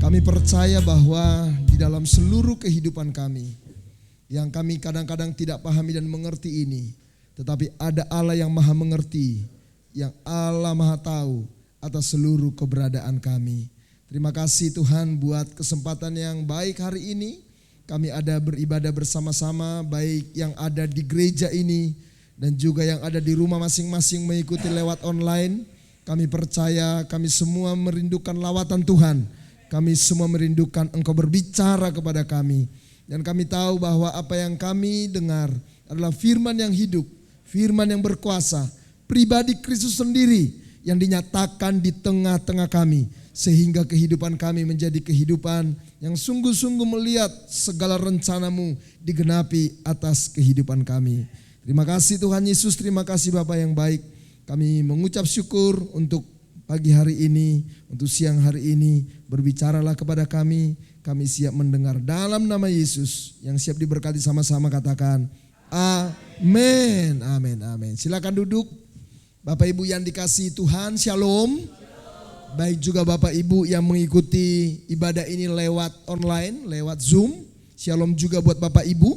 Kami percaya bahwa di dalam seluruh kehidupan kami, yang kami kadang-kadang tidak pahami dan mengerti ini, tetapi ada Allah yang maha mengerti, yang Allah maha tahu atas seluruh keberadaan kami. Terima kasih Tuhan buat kesempatan yang baik hari ini. Kami ada beribadah bersama-sama, baik yang ada di gereja ini dan juga yang ada di rumah masing-masing mengikuti lewat online. Kami percaya kami semua merindukan lawatan Tuhan. Kami semua merindukan Engkau berbicara kepada kami. Dan kami tahu bahwa apa yang kami dengar adalah firman yang hidup, firman yang berkuasa, pribadi Kristus sendiri yang dinyatakan di tengah-tengah kami. Sehingga kehidupan kami menjadi kehidupan yang sungguh-sungguh melihat segala rencana-Mu digenapi atas kehidupan kami. Terima kasih Tuhan Yesus, terima kasih Bapa yang baik. Kami mengucap syukur untuk pagi hari ini, untuk siang hari ini. Berbicaralah kepada kami, kami siap mendengar dalam nama Yesus. Yang siap diberkati sama-sama katakan amin, amin, amin. Silakan duduk. Bapak Ibu yang dikasihi Tuhan, shalom. Baik juga Bapak Ibu yang mengikuti ibadah ini lewat online, lewat Zoom. Shalom juga buat Bapak Ibu.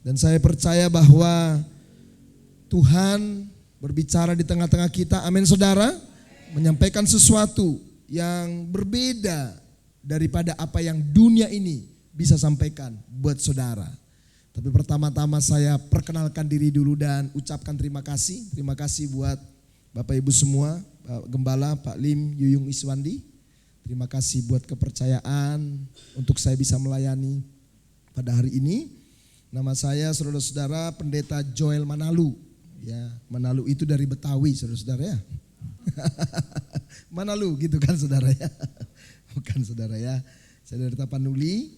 Dan saya percaya bahwa Tuhan berbicara di tengah-tengah kita, amin saudara. Menyampaikan sesuatu yang berbeda daripada apa yang dunia ini bisa sampaikan buat saudara. Tapi pertama-tama saya perkenalkan diri dulu dan ucapkan terima kasih. Terima kasih buat Bapak Ibu semua, Pak Gembala, Pak Lim, Yuyung Iswandi. Terima kasih buat kepercayaan untuk saya bisa melayani pada hari ini. Nama saya saudara-saudara Pendeta Joel Manalu. Ya, Manalu itu dari Betawi saudara-saudara ya. Manalu gitu kan saudara ya. Bukan saudara ya. Saya dari Tapanuli.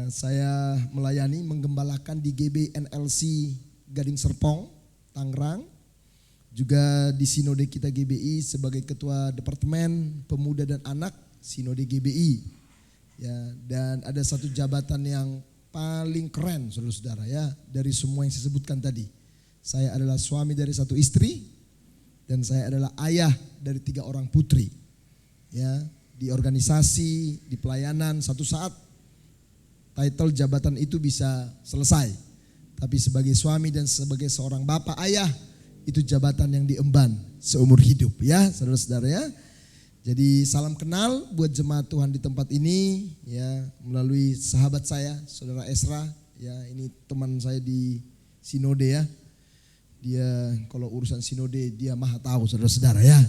Saya melayani menggembalakan di GBNLC Gading Serpong, Tangerang. Juga di Sinode kita GBI sebagai Ketua Departemen Pemuda dan Anak Sinode GBI. Ya, dan ada satu jabatan yang paling keren saudara-saudara ya dari semua yang saya sebutkan tadi. Saya adalah suami dari satu istri dan saya adalah ayah dari 3 orang putri. Ya, di organisasi, di pelayanan satu saat title jabatan itu bisa selesai. Tapi sebagai suami dan sebagai seorang bapak ayah itu jabatan yang diemban seumur hidup ya saudara-saudara ya. Jadi salam kenal buat jemaat Tuhan di tempat ini ya melalui sahabat saya saudara Esra ya, ini teman saya di Sinode ya. Dia kalau urusan Sinode dia maha tahu saudara-saudara ya.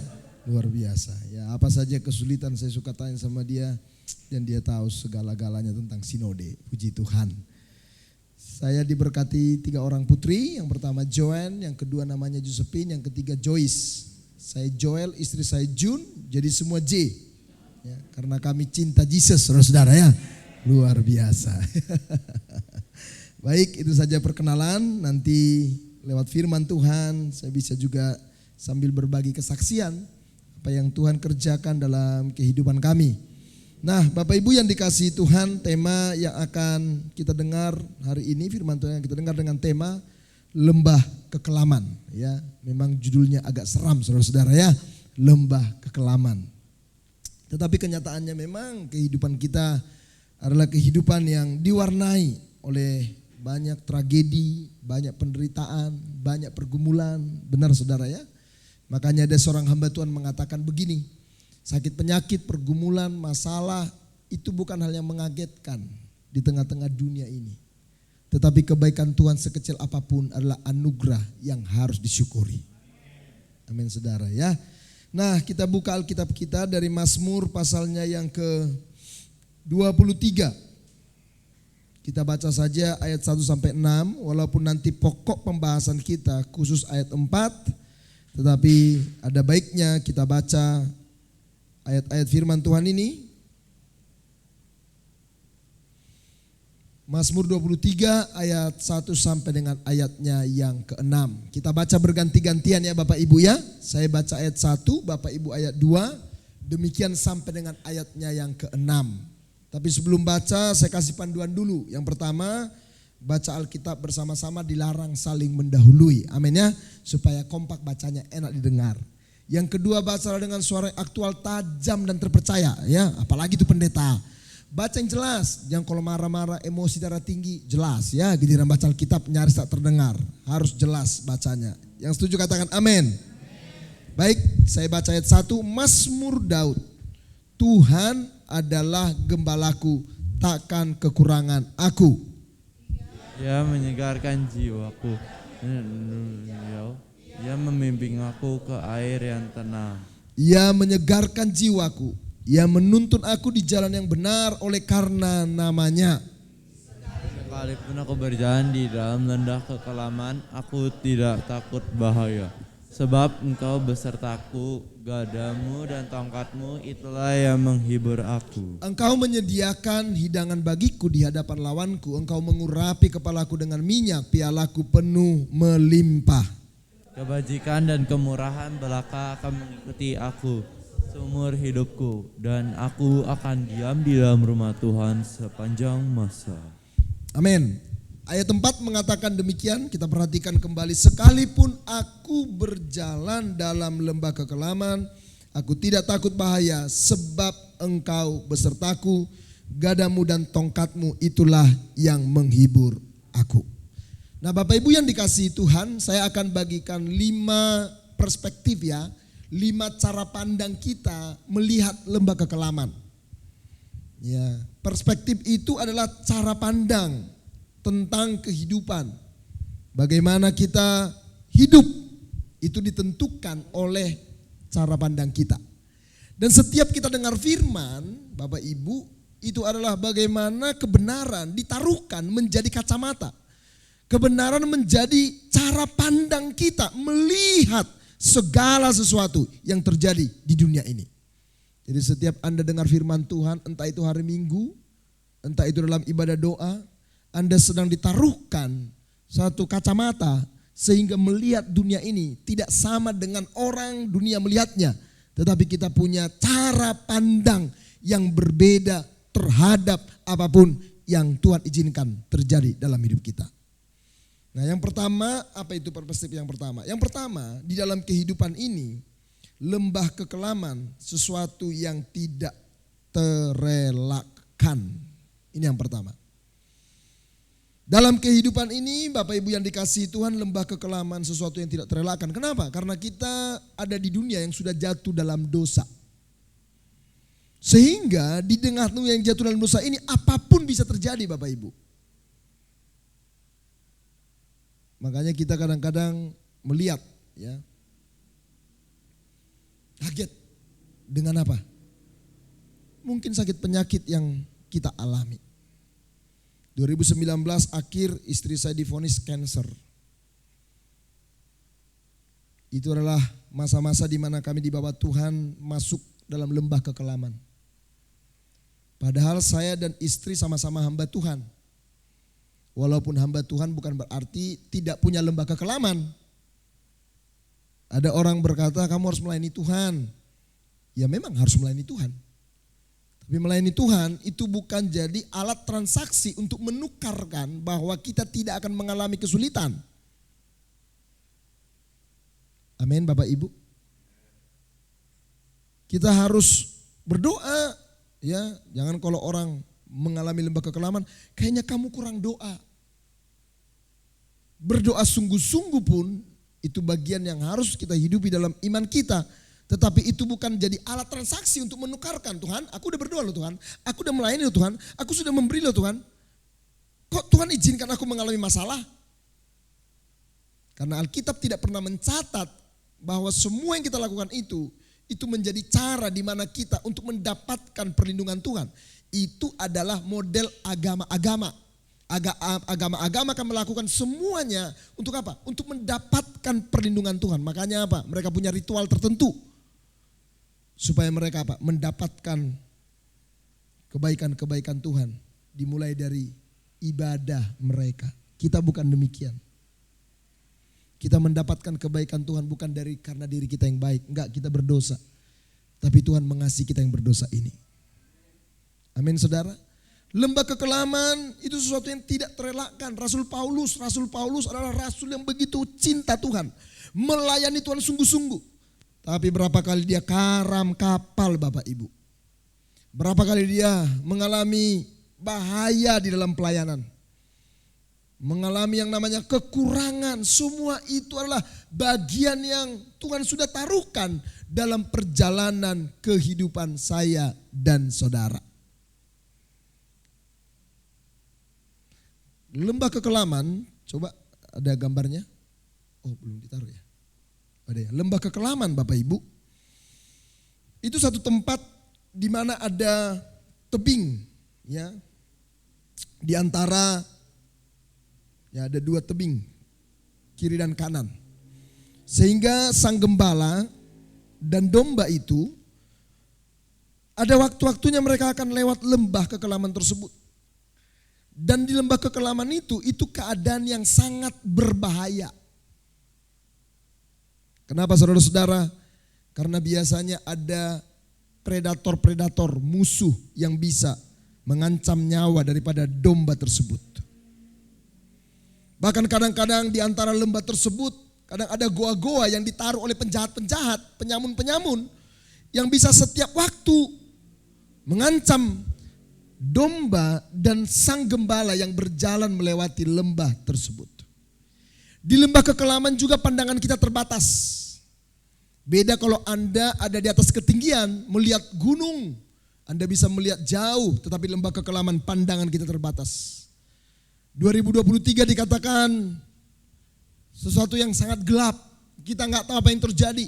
Luar biasa ya, apa saja kesulitan saya suka tanya sama dia dan dia tahu segala-galanya tentang Sinode. Puji Tuhan. Saya diberkati 3 orang putri, yang pertama Joanne, yang kedua namanya Josephine, yang ketiga Joyce. Saya Joel, istri saya June, jadi semua J. Ya, karena kami cinta Jesus, saudara-saudara ya. Luar biasa. Baik, itu saja perkenalan. Nanti lewat firman Tuhan, saya bisa juga sambil berbagi kesaksian apa yang Tuhan kerjakan dalam kehidupan kami. Nah, Bapak Ibu yang dikasihi Tuhan, tema yang akan kita dengar hari ini, firman Tuhan yang kita dengar dengan tema Lembah Kekelaman. Ya, memang judulnya agak seram saudara-saudara ya, Lembah Kekelaman. Tetapi kenyataannya memang kehidupan kita adalah kehidupan yang diwarnai oleh banyak tragedi, banyak penderitaan, banyak pergumulan, benar saudara ya. Makanya ada seorang hamba Tuhan mengatakan begini, sakit penyakit, pergumulan, masalah itu bukan hal yang mengagetkan di tengah-tengah dunia ini. Tetapi kebaikan Tuhan sekecil apapun adalah anugerah yang harus disyukuri. Amin saudara ya. Nah, kita buka Alkitab kita dari Mazmur pasalnya yang ke-23. Kita baca saja ayat 1 sampai 6, walaupun nanti pokok pembahasan kita khusus ayat 4, tetapi ada baiknya kita baca ayat-ayat firman Tuhan ini. Mazmur 23 ayat 1 sampai dengan ayatnya yang ke-6. Kita baca berganti-gantian ya Bapak Ibu ya. Saya baca ayat 1, Bapak Ibu ayat 2. Demikian sampai dengan ayatnya yang ke-6. Tapi sebelum baca saya kasih panduan dulu. Yang pertama, baca Alkitab bersama-sama dilarang saling mendahului. Amin ya. Supaya kompak bacanya enak didengar. Yang kedua, bacalah dengan suara yang aktual, tajam dan terpercaya, ya. Apalagi itu pendeta. Baca yang jelas, jangan kalau marah-marah, emosi darah tinggi, jelas ya. Giliran baca Alkitab nyaris tak terdengar, harus jelas bacanya. Yang setuju katakan amin. Baik, saya baca ayat 1, Mazmur Daud. Tuhan adalah gembalaku, takkan kekurangan aku. Ia menyegarkan jiwaku. Ia membimbing aku ke air yang tenang. Ia menyegarkan jiwaku. Ia menuntun aku di jalan yang benar oleh karena namanya. Sekalipun aku berjalan di dalam lembah kekelaman, aku tidak takut bahaya. Sebab engkau besertaku, gadamu dan tongkatmu itulah yang menghibur aku. Engkau menyediakan hidangan bagiku di hadapan lawanku. Engkau mengurapi kepalaku dengan minyak, pialaku penuh melimpah. Kebajikan dan kemurahan belaka akan mengikuti aku seumur hidupku, dan aku akan diam di dalam rumah Tuhan sepanjang masa. Amin. Ayat 4 mengatakan demikian, kita perhatikan kembali. Sekalipun aku berjalan dalam lembah kekelaman, aku tidak takut bahaya, sebab engkau besertaku, gadamu dan tongkatmu itulah yang menghibur aku. Nah Bapak Ibu yang dikasihi Tuhan, saya akan bagikan 5 perspektif ya, 5 cara pandang kita melihat lembah kekelaman. Ya, perspektif itu adalah cara pandang tentang kehidupan. Bagaimana kita hidup itu ditentukan oleh cara pandang kita. Dan setiap kita dengar firman, Bapak Ibu, itu adalah bagaimana kebenaran ditaruhkan menjadi kacamata. Kebenaran menjadi cara pandang kita melihat segala sesuatu yang terjadi di dunia ini. Jadi setiap Anda dengar firman Tuhan, entah itu hari Minggu, entah itu dalam ibadah doa, Anda sedang ditaruhkan satu kacamata sehingga melihat dunia ini tidak sama dengan orang dunia melihatnya. Tetapi kita punya cara pandang yang berbeda terhadap apapun yang Tuhan izinkan terjadi dalam hidup kita. Nah yang pertama, apa itu perspektif yang pertama? Yang pertama, di dalam kehidupan ini, lembah kekelaman sesuatu yang tidak terelakkan. Ini yang pertama. Dalam kehidupan ini, Bapak Ibu yang dikasihi Tuhan, lembah kekelaman sesuatu yang tidak terelakkan. Kenapa? Karena kita ada di dunia yang sudah jatuh dalam dosa. Sehingga di tengah yang jatuh dalam dosa ini, apapun bisa terjadi Bapak Ibu. Makanya kita kadang-kadang melihat ya, kaget dengan apa? Mungkin sakit penyakit yang kita alami. 2019 akhir istri saya divonis kanker. Itu adalah masa-masa di mana kami dibawa Tuhan masuk dalam lembah kekelaman. Padahal saya dan istri sama-sama hamba Tuhan. Walaupun hamba Tuhan bukan berarti tidak punya lembah kekelaman. Ada orang berkata kamu harus melayani Tuhan. Ya memang harus melayani Tuhan. Tapi melayani Tuhan itu bukan jadi alat transaksi untuk menukarkan bahwa kita tidak akan mengalami kesulitan. Amin Bapak Ibu. Kita harus berdoa ya, jangan kalau orang mengalami lembah kekelaman, kayaknya kamu kurang doa. Berdoa sungguh-sungguh pun itu bagian yang harus kita hidupi dalam iman kita. Tetapi itu bukan jadi alat transaksi untuk menukarkan. Tuhan, aku udah berdoa loh Tuhan, aku udah melayani loh Tuhan, aku sudah memberi loh Tuhan. Kok Tuhan izinkan aku mengalami masalah? Karena Alkitab tidak pernah mencatat bahwa semua yang kita lakukan itu menjadi cara di mana kita untuk mendapatkan perlindungan Tuhan. Itu adalah model agama-agama. Agama-agama akan melakukan semuanya untuk apa? Untuk mendapatkan perlindungan Tuhan. Makanya apa? Mereka punya ritual tertentu. Supaya mereka apa? Mendapatkan kebaikan-kebaikan Tuhan. Dimulai dari ibadah mereka. Kita bukan demikian. Kita mendapatkan kebaikan Tuhan bukan karena diri kita yang baik. Enggak, kita berdosa. Tapi Tuhan mengasihi kita yang berdosa ini. Amin saudara. Lembah kekelaman itu sesuatu yang tidak terelakkan. Rasul Paulus adalah rasul yang begitu cinta Tuhan. Melayani Tuhan sungguh-sungguh. Tapi berapa kali dia karam kapal Bapak Ibu. Berapa kali dia mengalami bahaya di dalam pelayanan. Mengalami yang namanya kekurangan. Semua itu adalah bagian yang Tuhan sudah taruhkan dalam perjalanan kehidupan saya dan saudara. Lembah Kekelaman, coba ada gambarnya. Oh, belum ditaruh ya. Ada ya. Lembah Kekelaman Bapak Ibu. Itu satu tempat di mana ada tebing, ya. Di antara ya ada dua tebing, kiri dan kanan. Sehingga sang gembala dan domba itu ada waktu-waktunya mereka akan lewat lembah kekelaman tersebut. Dan di lembah kekelaman itu keadaan yang sangat berbahaya. Kenapa saudara-saudara? Karena biasanya ada predator-predator musuh yang bisa mengancam nyawa daripada domba tersebut. Bahkan kadang-kadang di antara lembah tersebut, kadang ada goa-goa yang ditaruh oleh penjahat-penjahat, penyamun-penyamun, yang bisa setiap waktu mengancam domba dan sang gembala yang berjalan melewati lembah tersebut. Di lembah kekelaman juga pandangan kita terbatas. Beda kalau Anda ada di atas ketinggian, melihat gunung, Anda bisa melihat jauh, tetapi lembah kekelaman pandangan kita terbatas. 2023 dikatakan sesuatu yang sangat gelap. Kita nggak tahu apa yang terjadi.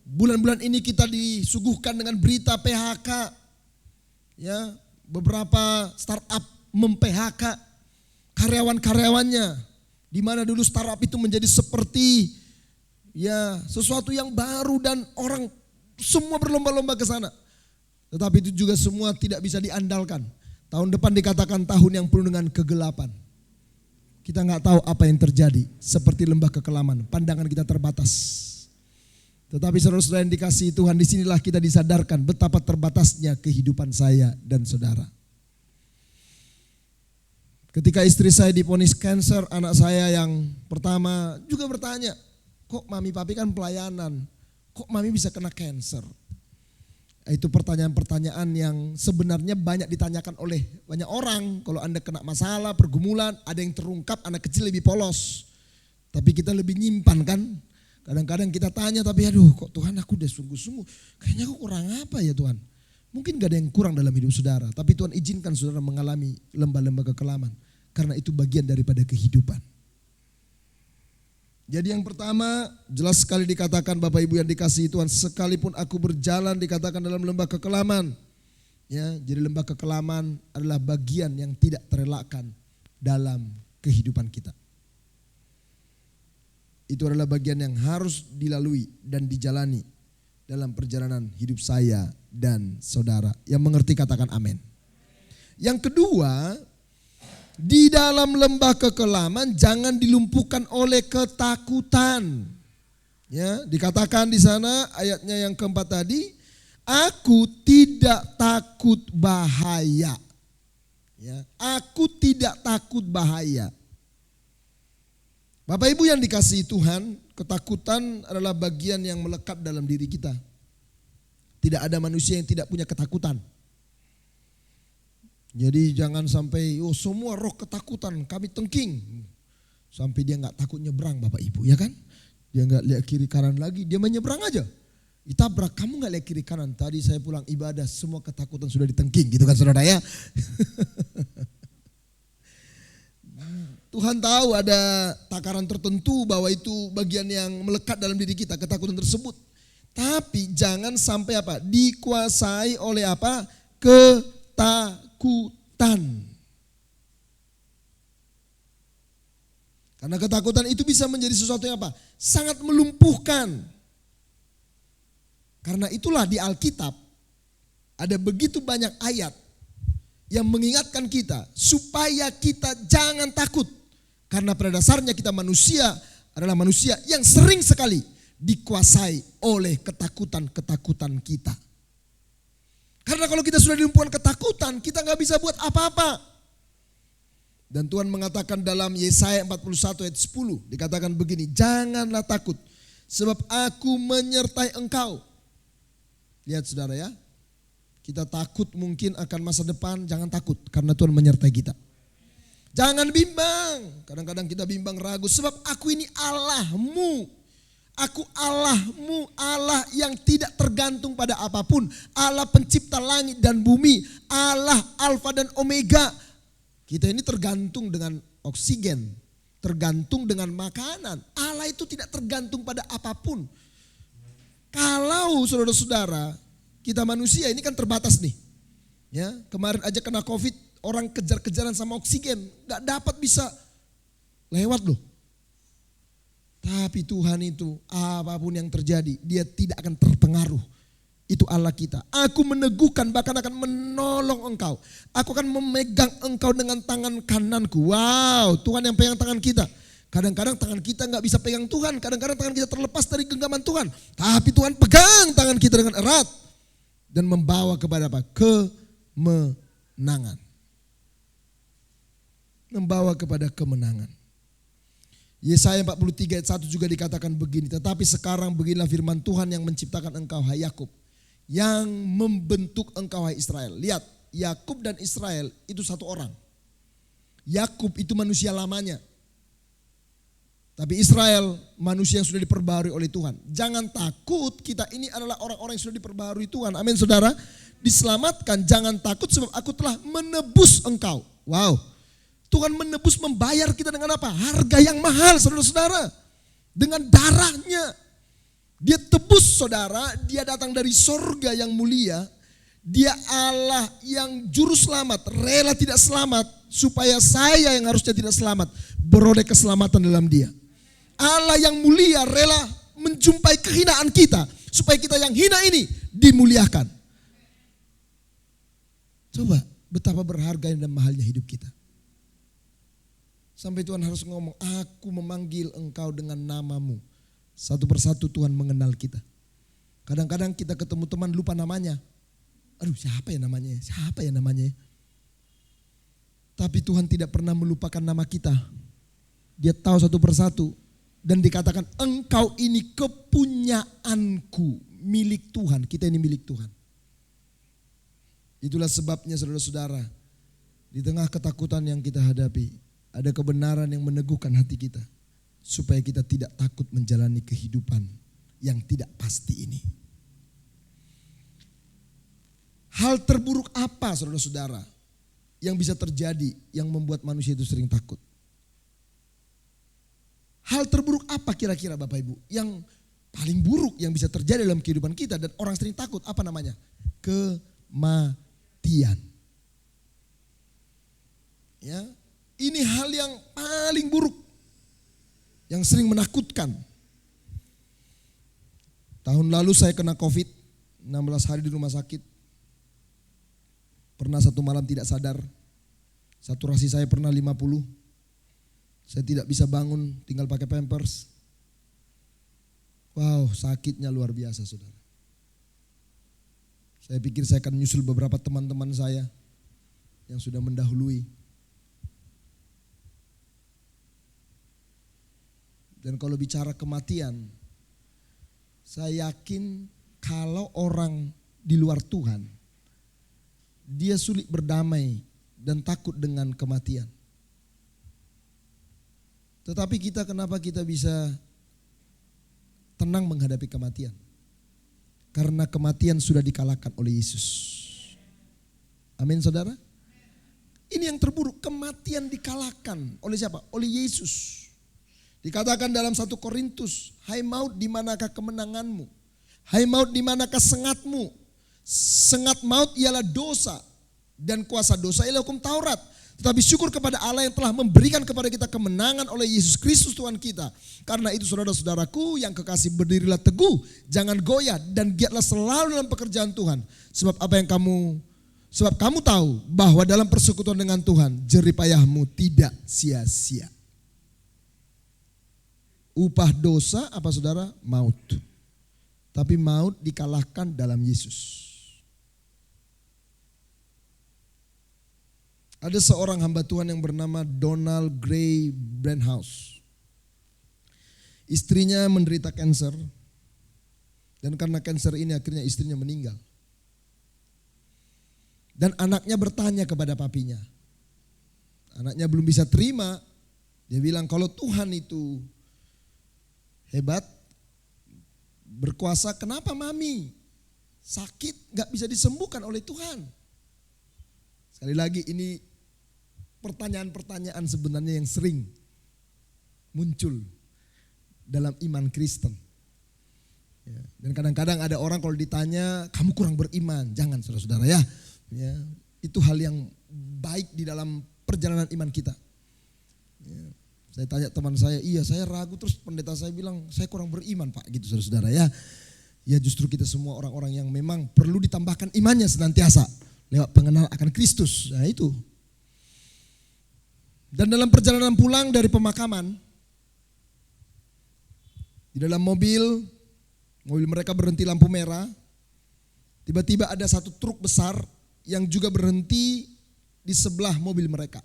Bulan-bulan ini kita disuguhkan dengan berita PHK. Ya, beberapa startup mem-PHK karyawan-karyawannya. Di mana dulu startup itu menjadi seperti ya sesuatu yang baru dan orang semua berlomba-lomba ke sana. Tetapi itu juga semua tidak bisa diandalkan. Tahun depan dikatakan tahun yang penuh dengan kegelapan. Kita nggak tahu apa yang terjadi. Seperti lembah kekelaman, pandangan kita terbatas. Tetapi saudara-saudara yang dikasihi Tuhan, disinilah kita disadarkan betapa terbatasnya kehidupan saya dan saudara. Ketika istri saya divonis kanker, anak saya yang pertama juga bertanya, kok mami papi kan pelayanan, kok mami bisa kena kanker? Itu pertanyaan-pertanyaan yang sebenarnya banyak ditanyakan oleh banyak orang. Kalau Anda kena masalah, pergumulan, ada yang terungkap, anak kecil lebih polos. Tapi kita lebih nyimpan kan. Kadang-kadang kita tanya tapi aduh kok Tuhan aku udah sungguh-sungguh. Kayaknya aku kurang apa ya Tuhan. Mungkin gak ada yang kurang dalam hidup saudara. Tapi Tuhan izinkan saudara mengalami lembah-lembah kekelaman. Karena itu bagian daripada kehidupan. Jadi yang pertama jelas sekali dikatakan Bapak Ibu yang dikasihi Tuhan, sekalipun aku berjalan dikatakan dalam lembah kekelaman. Ya, jadi lembah kekelaman adalah bagian yang tidak terelakkan dalam kehidupan kita. Itu adalah bagian yang harus dilalui dan dijalani dalam perjalanan hidup saya dan saudara. Yang mengerti katakan amin. Yang kedua, di dalam lembah kekelaman jangan dilumpuhkan oleh ketakutan. Ya, dikatakan di sana ayatnya yang keempat tadi, aku tidak takut bahaya. Ya, aku tidak takut bahaya. Bapak Ibu yang dikasihi Tuhan, ketakutan adalah bagian yang melekat dalam diri kita. Tidak ada manusia yang tidak punya ketakutan. Jadi jangan sampai semua roh ketakutan kami tengking. Sampai dia gak takut nyebrang Bapak Ibu, ya kan? Dia gak lihat kiri kanan lagi, dia menyebrang aja. Ditabrak, kamu gak lihat kiri kanan. Tadi saya pulang ibadah, semua ketakutan sudah ditengking gitu kan saudara ya. Tuhan tahu ada takaran tertentu bahwa itu bagian yang melekat dalam diri kita, ketakutan tersebut. Tapi jangan sampai apa? Dikuasai oleh apa? Ketakutan. Karena ketakutan itu bisa menjadi sesuatu yang apa? Sangat melumpuhkan. Karena itulah di Alkitab ada begitu banyak ayat yang mengingatkan kita supaya kita jangan takut. Karena pada dasarnya kita manusia adalah manusia yang sering sekali dikuasai oleh ketakutan-ketakutan kita. Karena kalau kita sudah dilumpuhkan ketakutan, kita gak bisa buat apa-apa. Dan Tuhan mengatakan dalam Yesaya 41 ayat 10, dikatakan begini, janganlah takut, sebab aku menyertai engkau. Lihat saudara ya, kita takut mungkin akan masa depan, jangan takut karena Tuhan menyertai kita. Jangan bimbang, kadang-kadang kita bimbang ragu, sebab aku ini Allahmu. Aku Allahmu, Allah yang tidak tergantung pada apapun. Allah pencipta langit dan bumi, Allah Alfa dan Omega. Kita ini tergantung dengan oksigen, tergantung dengan makanan. Allah itu tidak tergantung pada apapun. Kalau saudara-saudara, kita manusia ini kan terbatas nih. Ya, kemarin aja kena COVID, orang kejar-kejaran sama oksigen, gak dapat bisa lewat loh. Tapi Tuhan itu apapun yang terjadi, dia tidak akan terpengaruh. Itu Allah kita. Aku meneguhkan, bahkan akan menolong engkau. Aku akan memegang engkau dengan tangan kananku. Wow, Tuhan yang pegang tangan kita. Kadang-kadang tangan kita gak bisa pegang Tuhan. Kadang-kadang tangan kita terlepas dari genggaman Tuhan. Tapi Tuhan pegang tangan kita dengan erat. Dan membawa kepada apa? Kemenangan. Membawa kepada kemenangan. Yesaya 43 ayat 1 juga dikatakan begini. Tetapi sekarang beginilah firman Tuhan yang menciptakan engkau hai Yakub. Yang membentuk engkau hai Israel. Lihat, Yakub dan Israel itu satu orang. Yakub itu manusia lamanya. Tapi Israel manusia yang sudah diperbarui oleh Tuhan. Jangan takut, kita ini adalah orang-orang yang sudah diperbarui Tuhan. Amin saudara. Diselamatkan, jangan takut sebab aku telah menebus engkau. Wow. Tuhan menebus, membayar kita dengan apa? Harga yang mahal saudara-saudara. Dengan darahnya. Dia tebus saudara, dia datang dari sorga yang mulia. Dia Allah yang juru selamat, rela tidak selamat. Supaya saya yang harusnya tidak selamat, beroleh keselamatan dalam dia. Allah yang mulia rela menjumpai kehinaan kita. Supaya kita yang hina ini dimuliakan. Coba betapa berharga dan mahalnya hidup kita. Sampai Tuhan harus ngomong, aku memanggil engkau dengan namamu. Satu persatu Tuhan mengenal kita. Kadang-kadang kita ketemu teman lupa namanya. Aduh siapa ya namanya? Siapa ya namanya? Tapi Tuhan tidak pernah melupakan nama kita. Dia tahu satu persatu. Dan dikatakan engkau ini kepunyaanku. Milik Tuhan, kita ini milik Tuhan. Itulah sebabnya saudara-saudara. Di tengah ketakutan yang kita hadapi. Ada kebenaran yang meneguhkan hati kita. Supaya kita tidak takut menjalani kehidupan yang tidak pasti ini. Hal terburuk apa saudara-saudara yang bisa terjadi yang membuat manusia itu sering takut? Hal terburuk apa kira-kira Bapak Ibu yang paling buruk yang bisa terjadi dalam kehidupan kita dan orang sering takut? Apa namanya? Kematian. Ya. Ini hal yang paling buruk, yang sering menakutkan. Tahun lalu saya kena COVID, 16 hari di rumah sakit. Pernah satu malam tidak sadar, saturasi saya pernah 50. Saya tidak bisa bangun, tinggal pakai pampers. Wow, sakitnya luar biasa saudara. Saya pikir saya akan menyusul beberapa teman-teman saya yang sudah mendahului. Dan kalau bicara kematian, saya yakin kalau orang di luar Tuhan, dia sulit berdamai dan takut dengan kematian. Tetapi kita kenapa kita bisa tenang menghadapi kematian? Karena kematian sudah dikalahkan oleh Yesus. Amin saudara. Ini yang terburuk, kematian dikalahkan oleh siapa? Oleh Yesus. Dikatakan dalam 1 Korintus, hai maut di manakah kemenanganmu? Hai maut di manakah sengatmu? Sengat maut ialah dosa dan kuasa dosa ialah hukum Taurat. Tetapi syukur kepada Allah yang telah memberikan kepada kita kemenangan oleh Yesus Kristus Tuhan kita. Karena itu saudara-saudaraku yang kekasih, berdirilah teguh, jangan goyah dan giatlah selalu dalam pekerjaan Tuhan. Sebab kamu tahu bahwa dalam persekutuan dengan Tuhan jerih payahmu tidak sia-sia. Upah dosa apa saudara? Maut. Tapi maut dikalahkan dalam Yesus. Ada seorang hamba Tuhan yang bernama Donald Gray Brandhouse. Istrinya menderita kanker. Dan karena kanker ini akhirnya istrinya meninggal. Dan anaknya bertanya kepada papinya. Anaknya belum bisa terima. Dia bilang kalau Tuhan itu hebat, berkuasa, kenapa mami sakit gak bisa disembuhkan oleh Tuhan? Sekali lagi ini pertanyaan-pertanyaan sebenarnya yang sering muncul dalam iman Kristen. Ya, dan kadang-kadang ada orang kalau ditanya, kamu kurang beriman. Jangan saudara-saudara ya. Ya, itu hal yang baik di dalam perjalanan iman kita. Ya, saya tanya teman saya, iya saya ragu, terus pendeta saya bilang, saya kurang beriman Pak, gitu saudara-saudara ya. Ya justru kita semua orang-orang yang memang perlu ditambahkan imannya senantiasa lewat pengenalan akan Kristus. Nah itu. Dan dalam perjalanan pulang dari pemakaman, di dalam mobil mereka berhenti lampu merah. Tiba-tiba ada satu truk besar yang juga berhenti di sebelah mobil mereka.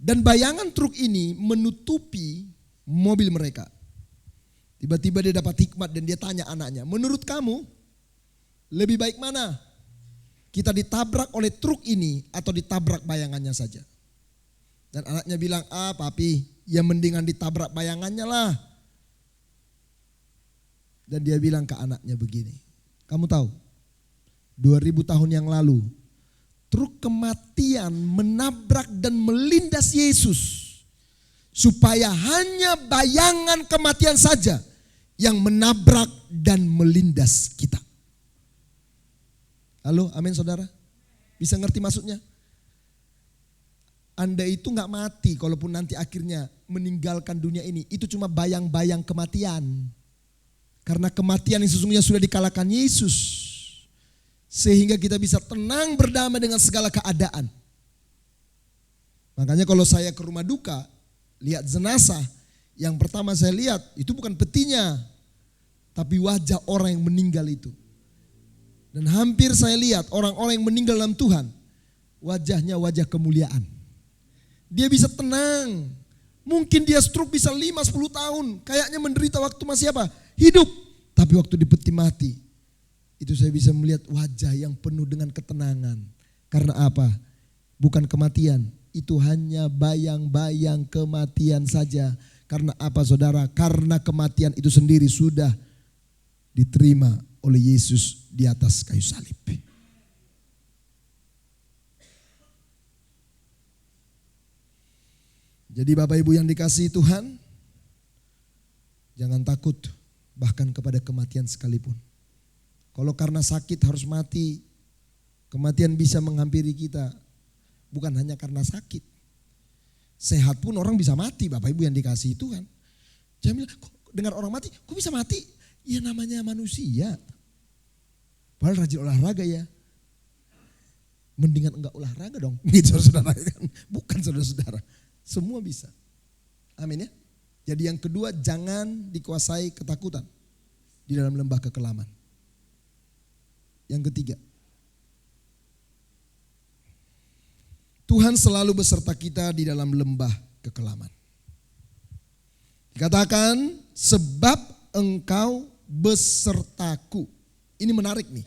Dan bayangan truk ini menutupi mobil mereka. Tiba-tiba dia dapat hikmat dan dia tanya anaknya, menurut kamu lebih baik mana? Kita ditabrak oleh truk ini atau ditabrak bayangannya saja? Dan anaknya bilang, papi, ya mendingan ditabrak bayangannya lah. Dan dia bilang ke anaknya begini, kamu tahu 2000 tahun yang lalu truk kematian menabrak dan melindas Yesus supaya hanya bayangan kematian saja yang menabrak dan melindas kita. Halo, amin saudara? Bisa ngerti maksudnya? Anda itu gak mati kalaupun nanti akhirnya meninggalkan dunia ini. Itu cuma bayang-bayang kematian. Karena kematian yang sesungguhnya sudah dikalahkan Yesus. Sehingga kita bisa tenang berdamai dengan segala keadaan. Makanya kalau saya ke rumah duka, lihat jenazah, yang pertama saya lihat itu bukan petinya, tapi wajah orang yang meninggal itu. Dan hampir saya lihat orang-orang yang meninggal dalam Tuhan, wajahnya wajah kemuliaan. Dia bisa tenang. Mungkin dia stroke bisa 5-10 tahun. Kayaknya menderita waktu masih apa? Hidup. Tapi waktu di peti mati, itu saya bisa melihat wajah yang penuh dengan ketenangan. Karena apa? Bukan kematian. Itu hanya bayang-bayang kematian saja. Karena apa saudara? Karena kematian itu sendiri sudah diterima oleh Yesus di atas kayu salib. Jadi Bapak Ibu yang dikasihi Tuhan, jangan takut bahkan kepada kematian sekalipun. Kalau karena sakit harus mati, kematian bisa menghampiri kita. Bukan hanya karena sakit. Sehat pun orang bisa mati Bapak Ibu yang dikasihi Tuhan. Jangan bilang, kok dengar orang mati, kok bisa mati? Ya namanya manusia. Padahal rajin olahraga ya. Mendingan enggak olahraga dong. Gitu saudara kan. Bukan saudara-saudara. Semua bisa. Amin ya. Jadi yang kedua, jangan dikuasai ketakutan di dalam lembah kekelaman. Yang ketiga, Tuhan selalu beserta kita di dalam lembah kekelaman. Dikatakan, sebab engkau besertaku. Ini menarik nih.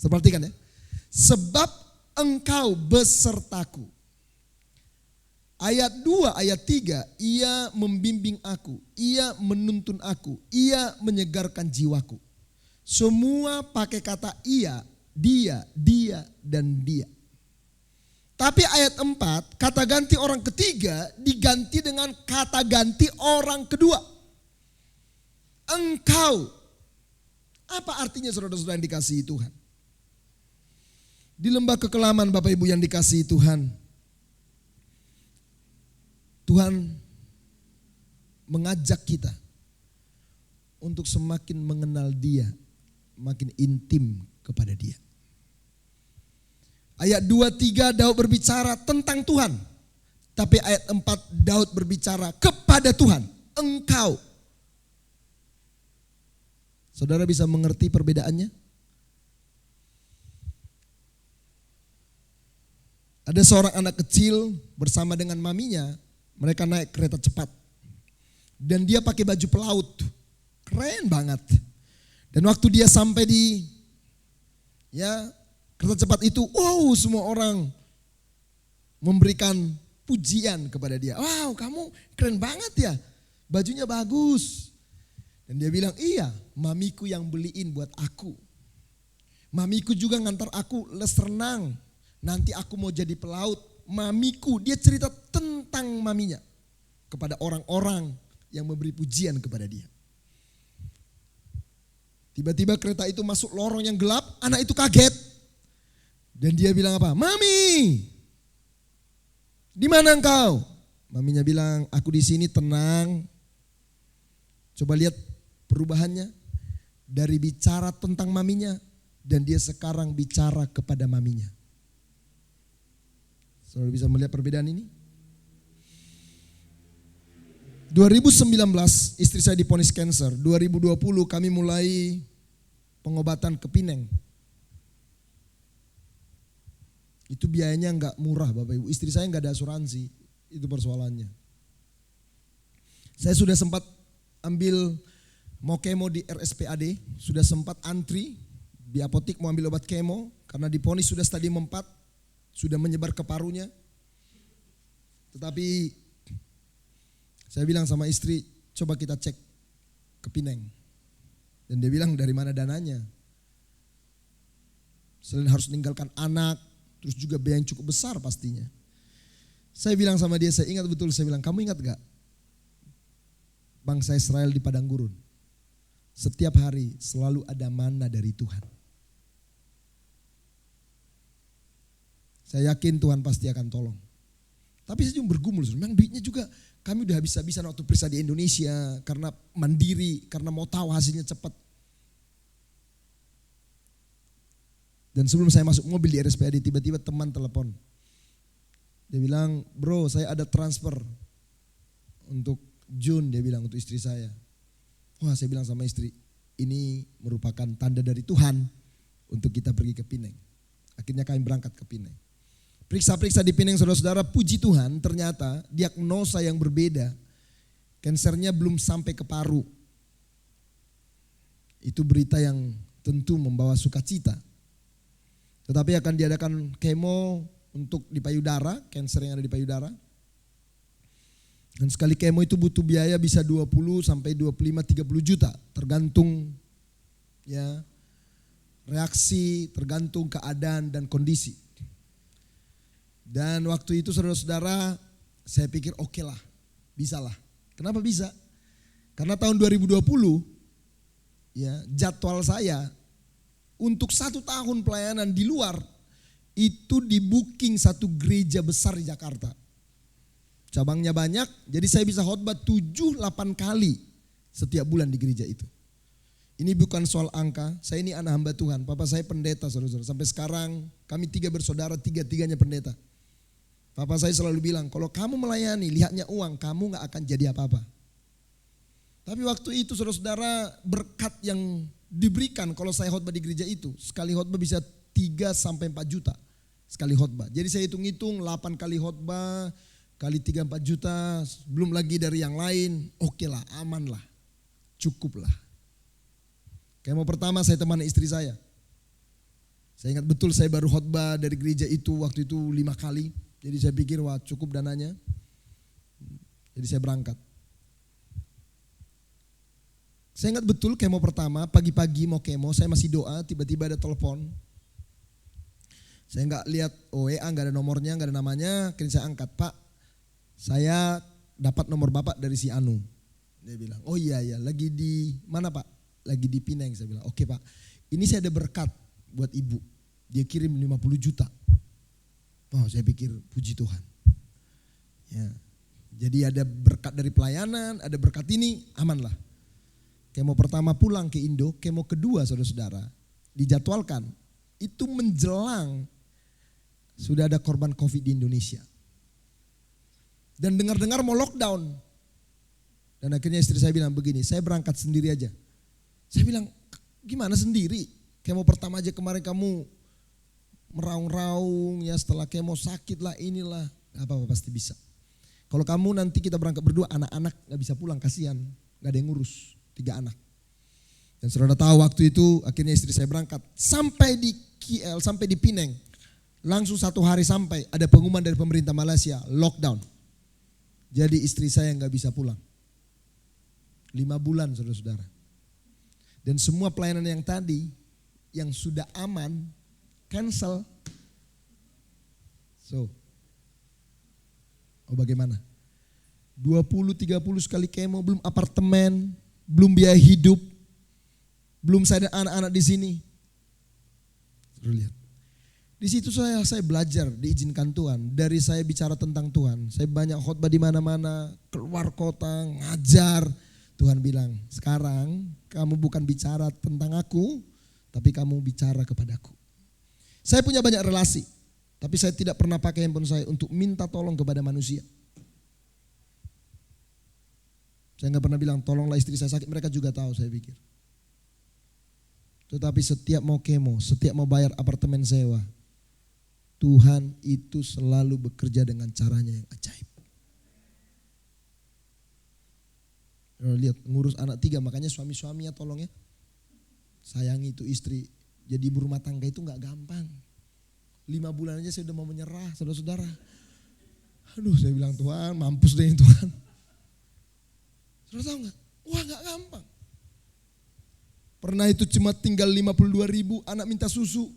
Perhatikan ya. Sebab engkau besertaku. Ayat 2, ayat 3, ia membimbing aku, ia menuntun aku, ia menyegarkan jiwaku. Semua pakai kata ia, dia, dan dia. Tapi ayat 4, kata ganti orang ketiga diganti dengan kata ganti orang kedua. Engkau. Apa artinya saudara-saudara yang dikasihi Tuhan? Di lembah kekelaman Bapak Ibu yang dikasihi Tuhan, Tuhan mengajak kita untuk semakin mengenal Dia, makin intim kepada Dia. Ayat 2-3 Daud berbicara tentang Tuhan. Tapi ayat 4 Daud berbicara kepada Tuhan. Engkau. Saudara bisa mengerti perbedaannya? Ada seorang anak kecil bersama dengan maminya. Mereka naik kereta cepat. Dan dia pakai baju pelaut. Keren banget. Dan waktu dia sampai di kereta cepat itu, wow, semua orang memberikan pujian kepada dia. Wow, kamu keren banget ya. Bajunya bagus. Dan dia bilang, iya, mamiku yang beliin buat aku. Mamiku juga ngantar aku les renang. Nanti aku mau jadi pelaut. Mamiku, dia cerita tentang maminya kepada orang-orang yang memberi pujian kepada dia. Tiba-tiba kereta itu masuk lorong yang gelap, anak itu kaget. Dan dia bilang apa? Mami, di mana engkau? Maminya bilang, aku di sini tenang. Coba lihat perubahannya. Dari bicara tentang maminya, dan dia sekarang bicara kepada maminya. Saudara bisa melihat perbedaan ini? 2019 istri saya divonis kanker. 2020 kami mulai pengobatan ke Pineng. Itu biayanya enggak murah Bapak Ibu. Istri saya enggak ada asuransi. Itu persoalannya. Saya sudah sempat mau kemo di RSPAD. Sudah sempat antri di apotik mau ambil obat kemo. Karena divonis sudah stadium 4. Sudah menyebar ke parunya. Tetapi saya bilang sama istri, coba kita cek ke Pineng. Dan dia bilang, dari mana dananya? Selain harus meninggalkan anak, terus juga biaya yang cukup besar pastinya. Saya bilang sama dia, saya ingat betul, saya bilang, kamu ingat gak bangsa Israel di padang gurun? Setiap hari selalu ada mana dari Tuhan. Saya yakin Tuhan pasti akan tolong. Tapi saya juga bergumul, memang duitnya juga kami udah habis-habisan waktu periksa di Indonesia karena mandiri, karena mau tahu hasilnya cepat. Dan sebelum saya masuk mobil di RSPAD, tiba-tiba teman telepon. Dia bilang, bro saya ada transfer untuk Jun, dia bilang untuk istri saya. Wah saya bilang sama istri, ini merupakan tanda dari Tuhan untuk kita pergi ke Pineng. Akhirnya kami berangkat ke Pineng. Periksa-periksa di Pineng saudara-saudara, puji Tuhan ternyata diagnosa yang berbeda. Kansernya belum sampai ke paru. Itu berita yang tentu membawa sukacita. Tetapi akan diadakan kemo untuk di payudara, kanser yang ada di payudara. Dan sekali kemo itu butuh biaya bisa 20 sampai 25-30 juta. Tergantung reaksi, tergantung keadaan dan kondisi. Dan waktu itu saudara-saudara saya pikir oke lah, bisa lah. Kenapa bisa? Karena tahun 2020 jadwal saya untuk 1 tahun pelayanan di luar itu di booking satu gereja besar di Jakarta. Cabangnya banyak, jadi saya bisa khotbah 7-8 kali setiap bulan di gereja itu. Ini bukan soal angka, saya ini anak hamba Tuhan. Papa saya pendeta saudara-saudara. Sampai sekarang kami 3 bersaudara, 3-3-nya pendeta. Papa saya selalu bilang, kalau kamu melayani, lihatnya uang, kamu gak akan jadi apa-apa. Tapi waktu itu saudara-saudara berkat yang diberikan kalau saya khotbah di gereja itu. Sekali khotbah bisa 3-4 juta sekali khotbah. Jadi saya hitung-hitung 8 kali khotbah, kali 3-4 juta, belum lagi dari yang lain. Oke lah, aman lah, cukup lah. Kemo pertama saya temani istri saya. Saya ingat betul saya baru khotbah dari gereja itu waktu itu 5 kali. Jadi saya pikir wah cukup dananya. Jadi saya berangkat. Saya ingat betul kemo pertama, pagi-pagi mau kemo, saya masih doa, tiba-tiba ada telepon. Saya nggak lihat WA, nggak ada nomornya, nggak ada namanya, akhirnya saya angkat, Pak, saya dapat nomor Bapak dari si Anu. Dia bilang, oh iya, lagi di mana Pak? Lagi di Pineng. Saya bilang, oke Pak, ini saya ada berkat buat ibu. Dia kirim 50 juta. Oh saya pikir puji Tuhan. Ya, jadi ada berkat dari pelayanan, ada berkat ini, aman lah. Kemo pertama pulang ke Indo, kemo kedua saudara-saudara dijadwalkan. Itu menjelang sudah ada korban COVID di Indonesia. Dan dengar-dengar mau lockdown. Dan akhirnya istri saya bilang begini, saya berangkat sendiri aja. Saya bilang, gimana sendiri? Kemo pertama aja kemarin kamu meraung-raung ya, setelah kemo sakit lah inilah. Gak apa-apa pasti bisa. Kalau kamu nanti kita berangkat berdua, anak-anak gak bisa pulang, kasihan. Gak ada yang ngurus, 3 anak. Dan saudara tahu waktu itu akhirnya istri saya berangkat. Sampai di KL, sampai di Pineng. Langsung 1 hari sampai ada pengumuman dari pemerintah Malaysia, lockdown. Jadi istri saya gak bisa pulang. 5 bulan saudara-saudara. Dan semua pelayanan yang tadi, yang sudah aman, cancel. So, bagaimana? 20-30 sekali kemo, belum apartemen, belum biaya hidup, belum saya dan anak-anak di sini. Lihat. Di situ saya belajar, diizinkan Tuhan. Dari saya bicara tentang Tuhan, saya banyak khotbah di mana-mana, keluar kota, ngajar. Tuhan bilang, sekarang kamu bukan bicara tentang aku, tapi kamu bicara kepadaku. Saya punya banyak relasi. Tapi saya tidak pernah pakai handphone saya untuk minta tolong kepada manusia. Saya nggak pernah bilang tolonglah istri saya sakit, mereka juga tahu saya pikir. Tetapi setiap mau kemo, setiap mau bayar apartemen sewa, Tuhan itu selalu bekerja dengan caranya yang ajaib. Lihat ngurus anak 3, makanya suami-suaminya tolong ya. Sayangi itu istri, jadi ibu rumah tangga itu nggak gampang. 5 bulan aja saya udah mau menyerah, saudara-saudara. Aduh, saya bilang Tuhan, mampus deh Tuhan. Saudara tahu nggak? Wah, nggak gampang. Pernah itu cuma tinggal 52.000, anak minta susu.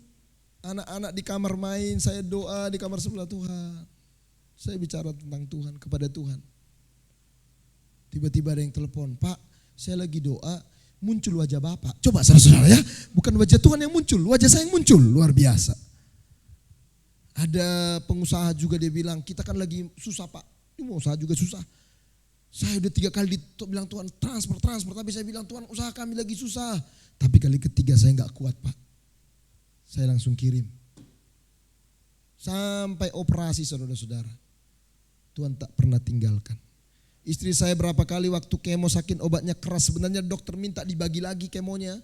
Anak-anak di kamar main, saya doa di kamar sebelah Tuhan. Saya bicara tentang Tuhan, kepada Tuhan. Tiba-tiba ada yang telepon, Pak, saya lagi doa, muncul wajah Bapak. Coba saudara-saudara ya, bukan wajah Tuhan yang muncul, wajah saya yang muncul, luar biasa. Ada pengusaha juga dia bilang, kita kan lagi susah Pak. Ini usaha juga susah. Saya udah 3 kali bilang Tuhan transfer. Tapi saya bilang Tuhan usaha kami lagi susah. Tapi kali ketiga saya gak kuat Pak. Saya langsung kirim. Sampai operasi saudara-saudara. Tuhan tak pernah tinggalkan. Istri saya berapa kali waktu kemo sakit obatnya keras. Sebenarnya dokter minta dibagi lagi kemonya.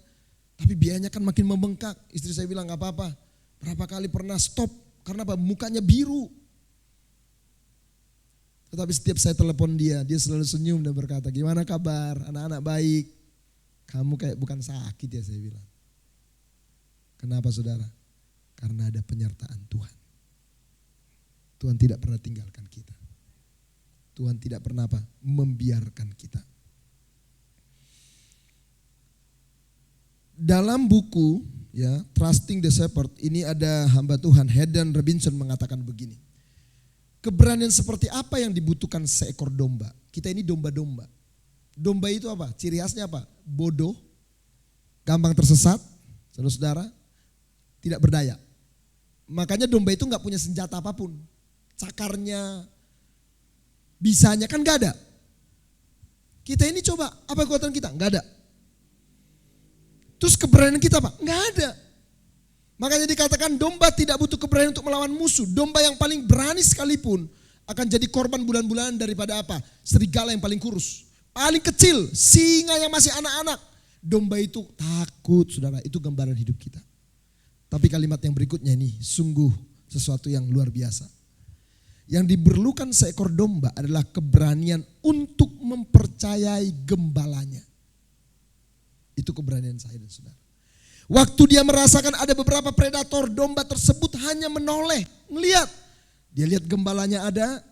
Tapi biayanya kan makin membengkak. Istri saya bilang gak apa-apa. Berapa kali pernah stop. Karena apa? Mukanya biru. Tetapi setiap saya telepon dia selalu senyum dan berkata, gimana kabar? Anak-anak baik. Kamu kayak bukan sakit ya saya bilang. Kenapa saudara? Karena ada penyertaan Tuhan. Tuhan tidak pernah tinggalkan kita. Tuhan tidak pernah apa? Membiarkan kita. Dalam buku ya Trusting the Shepherd ini ada hamba Tuhan Hayden Robinson mengatakan begini. Keberanian seperti apa yang dibutuhkan seekor domba? Kita ini domba-domba. Domba itu apa? Ciri khasnya apa? Bodoh, gampang tersesat, saudara-saudara, tidak berdaya. Makanya domba itu gak punya senjata apapun. Cakarnya, bisanya kan gak ada. Kita ini coba, apa kekuatan kita? Gak ada. Terus keberanian kita apa? Gak ada. Makanya dikatakan domba tidak butuh keberanian untuk melawan musuh. Domba yang paling berani sekalipun akan jadi korban bulan-bulan daripada apa? Serigala yang paling kurus. Paling kecil, singa yang masih anak-anak. Domba itu takut saudara, itu gambaran hidup kita. Tapi kalimat yang berikutnya ini sungguh sesuatu yang luar biasa. Yang diperlukan seekor domba adalah keberanian untuk mempercayai gembalanya. Itu keberanian saya dan saudara. Waktu dia merasakan ada beberapa predator, domba tersebut hanya menoleh, ngelihat. Dia lihat gembalanya ada,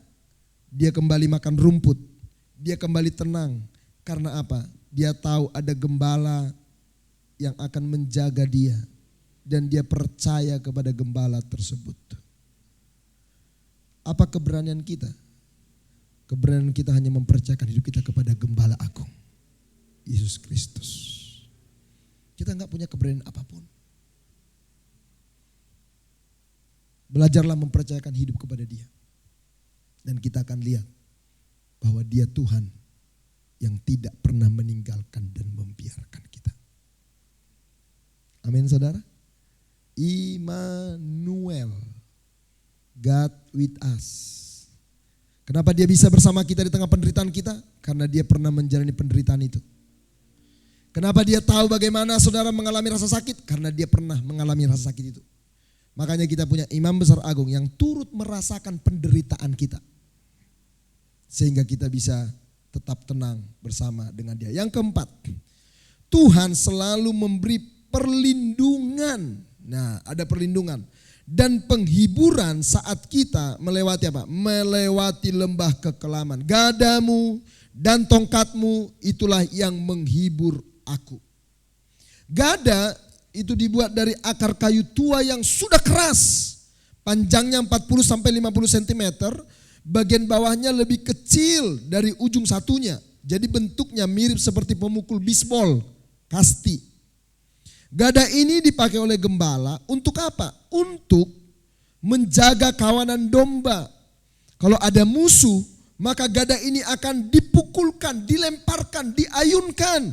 dia kembali makan rumput. Dia kembali tenang. Karena apa? Dia tahu ada gembala yang akan menjaga dia. Dan dia percaya kepada gembala tersebut. Apa keberanian kita? Keberanian kita hanya mempercayakan hidup kita kepada gembala agung, Yesus Kristus. Kita enggak punya keberanian apapun. Belajarlah mempercayakan hidup kepada dia. Dan kita akan lihat bahwa dia Tuhan yang tidak pernah meninggalkan dan membiarkan kita. Amin saudara. Immanuel, God with us. Kenapa dia bisa bersama kita di tengah penderitaan kita? Karena dia pernah menjalani penderitaan itu. Kenapa dia tahu bagaimana saudara mengalami rasa sakit? Karena dia pernah mengalami rasa sakit itu. Makanya kita punya imam besar agung yang turut merasakan penderitaan kita. Sehingga kita bisa tetap tenang bersama dengan Dia. Yang keempat, Tuhan selalu memberi perlindungan. Nah, ada perlindungan dan penghiburan saat kita melewati apa? Melewati lembah kekelaman. Gadamu dan tongkatmu itulah yang menghibur aku. Gada itu dibuat dari akar kayu tua yang sudah keras. Panjangnya 40 sampai 50 cm, bagian bawahnya lebih kecil dari ujung satunya. Jadi bentuknya mirip seperti pemukul bisbol, kasti. Gada ini dipakai oleh gembala untuk apa? Untuk menjaga kawanan domba. Kalau ada musuh, maka gada ini akan dipukulkan, dilemparkan, diayunkan.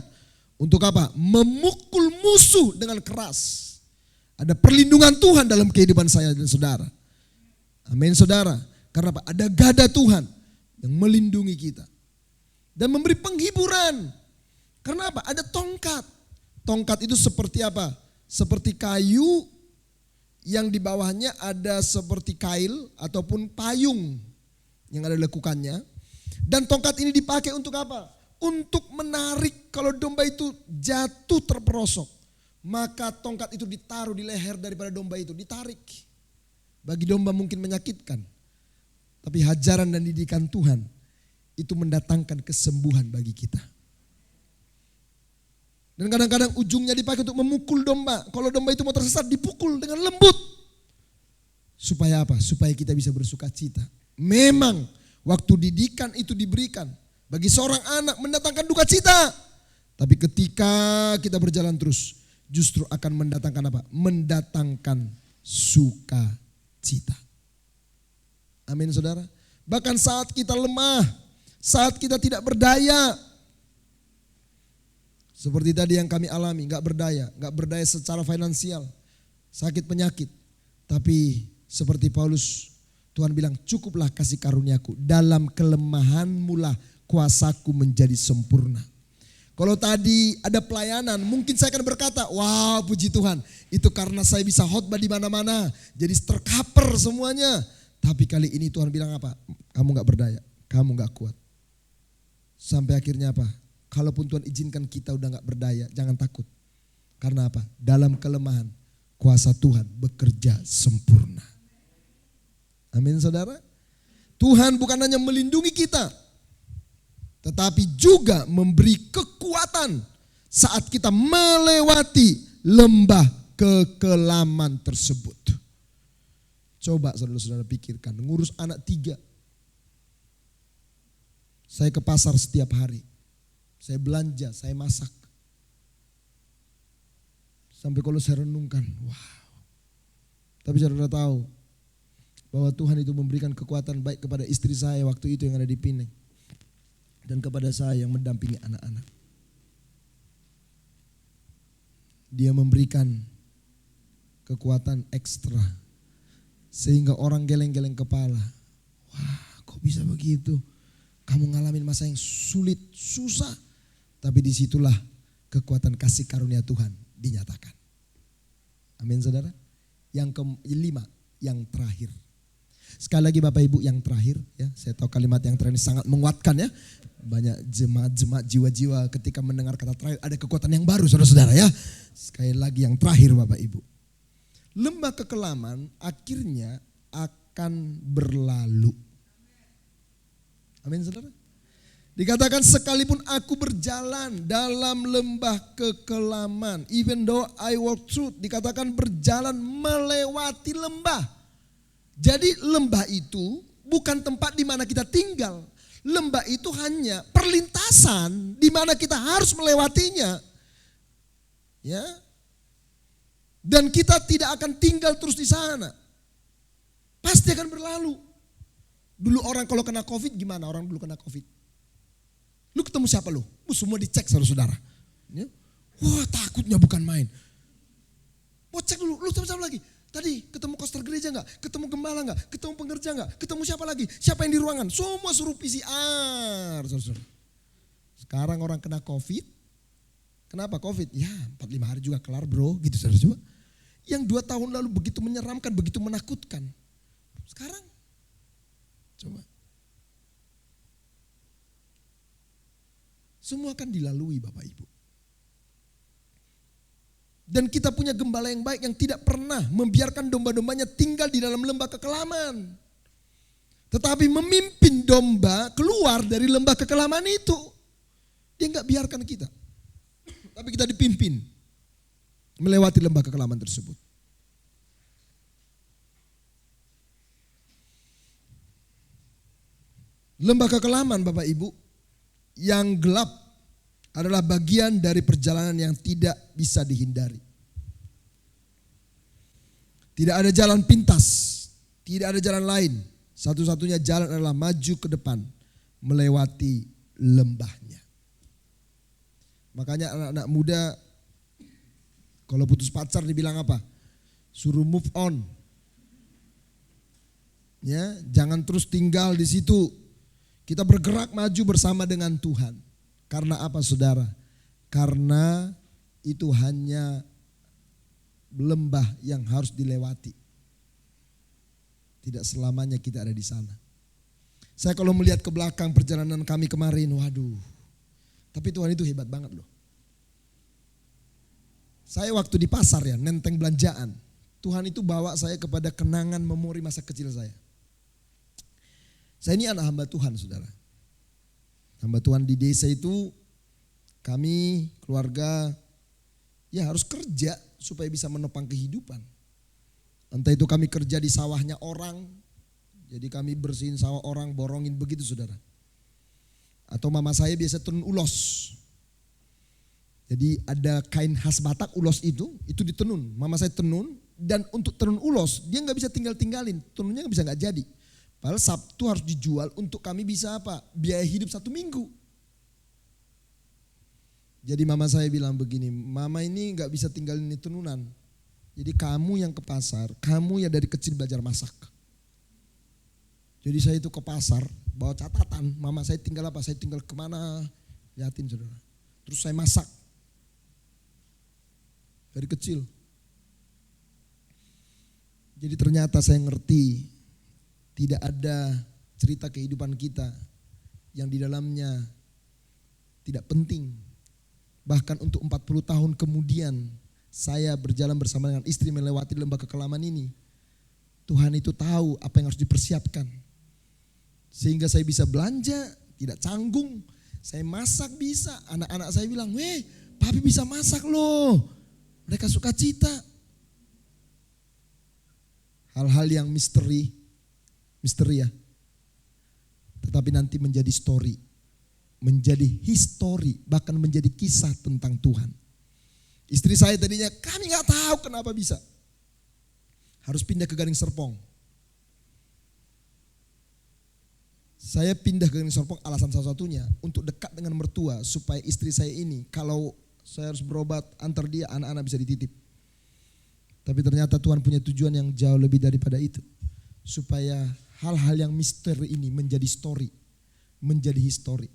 Untuk apa? Memukul musuh dengan keras. Ada perlindungan Tuhan dalam kehidupan saya dan saudara. Amin saudara. Karena apa? Ada gada Tuhan yang melindungi kita. Dan memberi penghiburan. Karena apa? Ada tongkat. Tongkat itu seperti apa? Seperti kayu yang di bawahnya ada seperti kail ataupun payung yang ada lekukannya. Dan tongkat ini dipakai untuk apa? Untuk menarik kalau domba itu jatuh terperosok. Maka tongkat itu ditaruh di leher daripada domba itu, ditarik. Bagi domba mungkin menyakitkan. Tapi hajaran dan didikan Tuhan itu mendatangkan kesembuhan bagi kita. Dan kadang-kadang ujungnya dipakai untuk memukul domba. Kalau domba itu mau tersesat dipukul dengan lembut. Supaya apa? Supaya kita bisa bersuka cita. Memang waktu didikan itu diberikan bagi seorang anak mendatangkan duka cita. Tapi ketika kita berjalan terus, justru akan mendatangkan apa? Mendatangkan sukacita. Amin saudara. Bahkan saat kita lemah, saat kita tidak berdaya. Seperti tadi yang kami alami, gak berdaya secara finansial, sakit penyakit. Tapi seperti Paulus, Tuhan bilang cukuplah kasih karuniaku, dalam kelemahanmu lah kuasaku menjadi sempurna. Kalau tadi ada pelayanan, mungkin saya akan berkata, wah puji Tuhan, itu karena saya bisa khotbah di mana-mana, jadi tercover semuanya. Tapi kali ini Tuhan bilang apa? Kamu gak berdaya, kamu gak kuat. Sampai akhirnya apa? Kalaupun Tuhan izinkan kita udah gak berdaya, jangan takut. Karena apa? Dalam kelemahan, kuasa Tuhan bekerja sempurna. Amin saudara. Tuhan bukan hanya melindungi kita, tetapi juga memberi kekuatan saat kita melewati lembah kekelaman tersebut. Coba saudara-saudara pikirkan, ngurus anak 3. Saya ke pasar setiap hari. Saya belanja, saya masak. Sampai kalau saya renungkan, wow. Tapi saudara tahu bahwa Tuhan itu memberikan kekuatan baik kepada istri saya waktu itu yang ada di Pineng. Dan kepada saya yang mendampingi anak-anak. Dia memberikan kekuatan ekstra. Sehingga orang geleng-geleng kepala. Wah kok bisa begitu? Kamu ngalamin masa yang sulit, susah. Tapi disitulah kekuatan kasih karunia Tuhan dinyatakan. Amin saudara. Yang kelima, yang terakhir. Sekali lagi Bapak Ibu yang terakhir ya, saya tahu kalimat yang terakhir ini sangat menguatkan ya. Banyak jemaat-jemaat jiwa-jiwa ketika mendengar kata terakhir ada kekuatan yang baru saudara-saudara ya. Sekali lagi yang terakhir Bapak Ibu. Lembah kekelaman akhirnya akan berlalu. Amin saudara. Dikatakan sekalipun aku berjalan dalam lembah kekelaman, even though I walk through, dikatakan berjalan melewati lembah. Jadi lembah itu bukan tempat di mana kita tinggal. Lembah itu hanya perlintasan di mana kita harus melewatinya. Ya. Dan kita tidak akan tinggal terus di sana. Pasti akan berlalu. Dulu orang kalau kena Covid gimana? Orang dulu kena Covid. Lu ketemu siapa lu? Semua dicek saudara-saudara. Ya. Wah takutnya bukan main. Mau cek dulu, lu siapa lagi? Tadi ketemu koster gereja enggak? Ketemu gembala enggak? Ketemu pengerja enggak? Ketemu siapa lagi? Siapa yang di ruangan? Semua suruh PCR. Sekarang orang kena Covid. Kenapa Covid? Ya 4-5 hari juga kelar bro. Gitu saudara. Yang 2 tahun lalu begitu menyeramkan, begitu menakutkan. Sekarang coba. Semua akan dilalui Bapak Ibu. Dan kita punya gembala yang baik yang tidak pernah membiarkan domba-dombanya tinggal di dalam lembah kekelaman. Tetapi memimpin domba keluar dari lembah kekelaman itu. Dia enggak biarkan kita. Tapi kita dipimpin melewati lembah kekelaman tersebut. Lembah kekelaman Bapak Ibu yang gelap adalah bagian dari perjalanan yang tidak bisa dihindari. Tidak ada jalan pintas, tidak ada jalan lain. Satu-satunya jalan adalah maju ke depan melewati lembahnya. Makanya anak-anak muda kalau putus pacar dibilang apa? Suruh move on. Ya, jangan terus tinggal di situ. Kita bergerak maju bersama dengan Tuhan. Karena apa saudara? Karena itu hanya lembah yang harus dilewati. Tidak selamanya kita ada di sana. Saya kalau melihat ke belakang perjalanan kami kemarin, waduh. Tapi Tuhan itu hebat banget loh. Saya waktu di pasar ya, nenteng belanjaan. Tuhan itu bawa saya kepada kenangan memori masa kecil saya. Saya ini anak hamba Tuhan saudara. Hamba Tuhan di desa itu kami keluarga ya harus kerja supaya bisa menopang kehidupan. Entah itu kami kerja di sawahnya orang, jadi kami bersihin sawah orang, borongin begitu saudara. Atau mama saya biasa tenun ulos. Jadi ada kain khas Batak ulos itu ditenun. Mama saya tenun dan untuk tenun ulos dia nggak bisa tinggalin, tenunnya nggak jadi. Padahal Sabtu harus dijual untuk kami bisa apa? Biaya hidup 1 minggu. Jadi mama saya bilang begini, mama ini nggak bisa tinggalin ini tenunan. Jadi kamu yang ke pasar, kamu yang dari kecil belajar masak. Jadi saya itu ke pasar, bawa catatan, mama saya tinggal apa, saya tinggal kemana, lihatin saudara. Terus saya masak. Dari kecil. Jadi ternyata saya ngerti, tidak ada cerita kehidupan kita yang di dalamnya tidak penting. Bahkan untuk 40 tahun kemudian saya berjalan bersama dengan istri melewati lembah kekelaman ini. Tuhan itu tahu apa yang harus dipersiapkan. Sehingga saya bisa belanja, tidak canggung. Saya masak bisa. Anak-anak saya bilang, weh papi bisa masak loh. Mereka suka cita. Hal-hal yang misteri ya. Tetapi nanti menjadi story. Menjadi history, bahkan menjadi kisah tentang Tuhan. Istri saya tadinya kami gak tahu kenapa bisa. Harus pindah ke Gading Serpong. Saya pindah ke Gading Serpong alasan salah satunya untuk dekat dengan mertua supaya istri saya ini kalau saya harus berobat antar dia anak-anak bisa dititip. Tapi ternyata Tuhan punya tujuan yang jauh lebih daripada itu. Supaya hal-hal yang misteri ini menjadi story, menjadi history.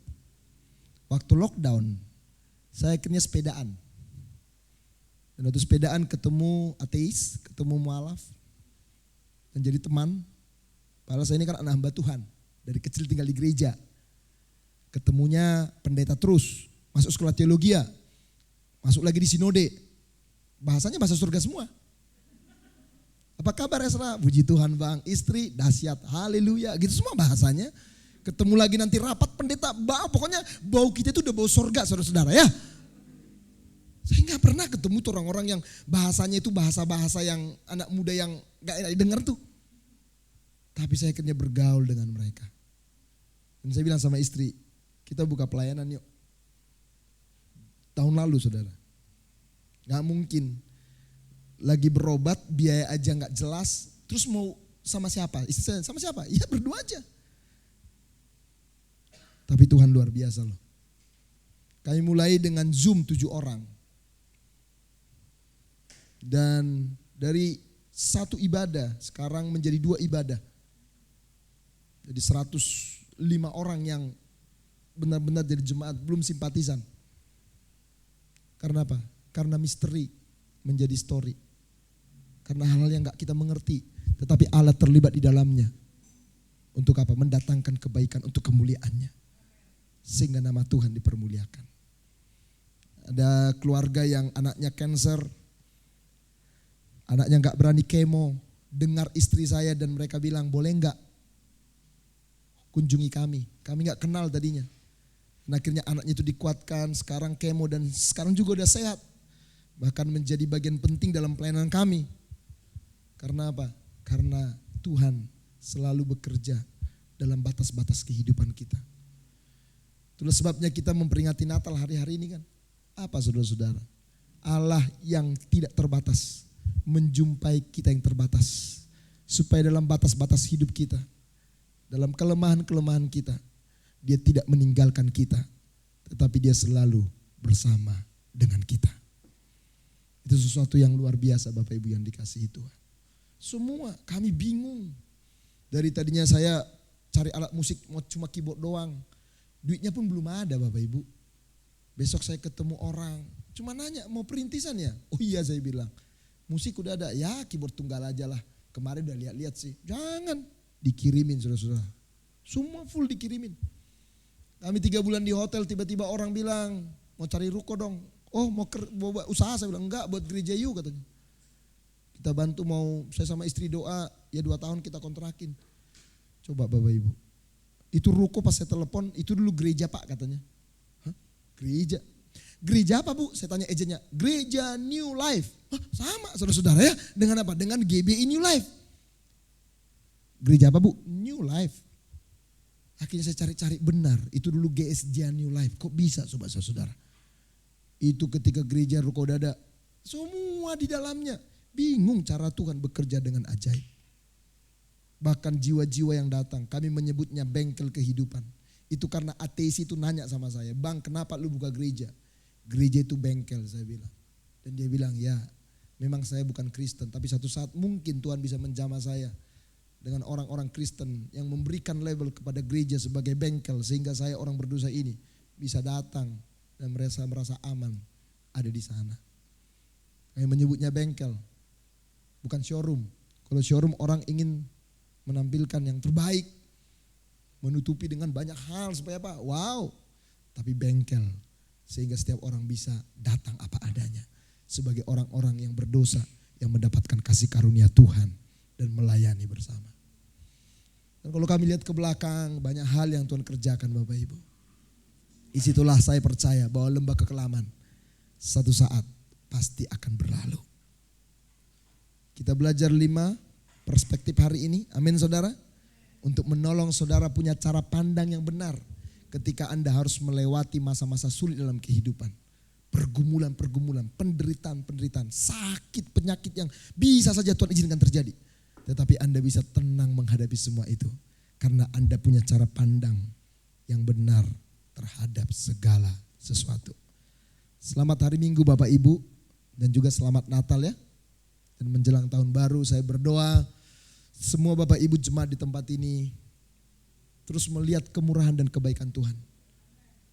Waktu lockdown, saya akhirnya sepedaan. Dan waktu sepedaan ketemu ateis, ketemu mualaf, dan jadi teman. Padahal saya ini kan anak hamba Tuhan, dari kecil tinggal di gereja. Ketemunya pendeta terus, masuk sekolah teologi, masuk lagi di sinode. Bahasanya bahasa surga semua. Apa kabar Esra? Puji Tuhan bang, istri dahsyat, haleluya, gitu semua bahasanya. Ketemu lagi nanti rapat pendeta, pokoknya bau kita itu udah bau surga saudara-saudara ya. Saya gak pernah ketemu tuh orang-orang yang bahasanya itu bahasa-bahasa yang anak muda yang gak enak didengar tuh. Tapi saya akhirnya bergaul dengan mereka. Dan saya bilang sama istri, kita buka pelayanan yuk. Tahun lalu saudara. Gak mungkin. Lagi berobat, biaya aja gak jelas. Terus mau sama siapa? Istri saya, sama siapa? Ya berdua aja. Tapi Tuhan luar biasa loh. Kami mulai dengan Zoom 7 orang. Dan dari 1 ibadah sekarang menjadi 2 ibadah. Jadi 105 orang yang benar-benar jadi jemaat, belum simpatisan. Karena apa? Karena misteri menjadi story. Karena hal-hal yang gak kita mengerti. Tetapi Allah terlibat di dalamnya. Untuk apa? Mendatangkan kebaikan untuk kemuliaannya. sehingga nama Tuhan dipermuliakan. Ada keluarga yang anaknya cancer, anaknya gak berani kemo, dengar istri saya dan mereka bilang boleh gak kunjungi kami gak kenal tadinya. Dan akhirnya anaknya itu dikuatkan, sekarang kemo dan sekarang juga udah sehat. Bahkan menjadi bagian penting dalam pelayanan kami. Karena apa? Karena Tuhan selalu bekerja dalam batas-batas kehidupan kita. Itulah sebabnya kita memperingati Natal hari-hari ini kan. Apa saudara-saudara? Allah yang tidak terbatas menjumpai kita yang terbatas. Supaya dalam batas-batas hidup kita, dalam kelemahan-kelemahan kita, Dia tidak meninggalkan kita, tetapi Dia selalu bersama dengan kita. Itu sesuatu yang luar biasa Bapak Ibu yang dikasihi Tuhan. Semua kami bingung. Dari tadinya saya cari alat musik mau cuma keyboard doang. Duitnya pun belum ada Bapak Ibu. Besok saya ketemu orang, cuma nanya mau perintisan ya? Oh iya saya bilang. Musik udah ada, ya keyboard tunggal aja lah. Kemarin udah lihat-lihat sih. Jangan, dikirimin saudara-saudara. Semua full dikirimin. Kami 3 bulan di hotel, tiba-tiba orang bilang mau cari ruko dong. Oh mau usaha, saya bilang enggak, buat gereja yuk katanya. Kita bantu, mau saya sama istri doa, ya 2 tahun kita kontrakin. Coba Bapak Ibu. Itu ruko pas saya telepon, itu dulu gereja Pak katanya. Hah? Gereja? Gereja apa Bu? Saya tanya agennya. Gereja New Life. Hah, sama saudara-saudara ya. Dengan apa? Dengan GBI New Life. Gereja apa Bu? New Life. Akhirnya saya cari-cari, benar. Itu dulu GSJ New Life. Kok bisa sobat saudara? Itu ketika gereja ruko dada. Semua di dalamnya. Bingung cara Tuhan bekerja dengan ajaib. Bahkan jiwa-jiwa yang datang, kami menyebutnya bengkel kehidupan. Itu karena ateis itu nanya sama saya, Bang kenapa lu buka gereja? Gereja itu bengkel, saya bilang. Dan dia bilang, ya memang saya bukan Kristen, tapi satu saat mungkin Tuhan bisa menjamah saya dengan orang-orang Kristen yang memberikan label kepada gereja sebagai bengkel, sehingga saya orang berdosa ini bisa datang dan merasa aman ada di sana. Kami menyebutnya bengkel, bukan showroom. Kalau showroom orang ingin menampilkan yang terbaik, menutupi dengan banyak hal supaya apa? Wow. Tapi bengkel sehingga setiap orang bisa datang apa adanya sebagai orang-orang yang berdosa yang mendapatkan kasih karunia Tuhan dan melayani bersama. Dan kalau kami lihat ke belakang, banyak hal yang Tuhan kerjakan Bapak Ibu. Disitulah saya percaya bahwa lembah kekelaman satu saat pasti akan berlalu. Kita belajar 5 perspektif hari ini, amin saudara. Untuk menolong saudara punya cara pandang yang benar ketika Anda harus melewati masa-masa sulit dalam kehidupan. Pergumulan-pergumulan, penderitaan-penderitaan, sakit, penyakit yang bisa saja Tuhan izinkan terjadi. Tetapi Anda bisa tenang menghadapi semua itu. Karena Anda punya cara pandang yang benar terhadap segala sesuatu. Selamat hari Minggu Bapak Ibu dan juga selamat Natal ya. Dan menjelang tahun baru saya berdoa semua Bapak Ibu jemaat di tempat ini terus melihat kemurahan dan kebaikan Tuhan.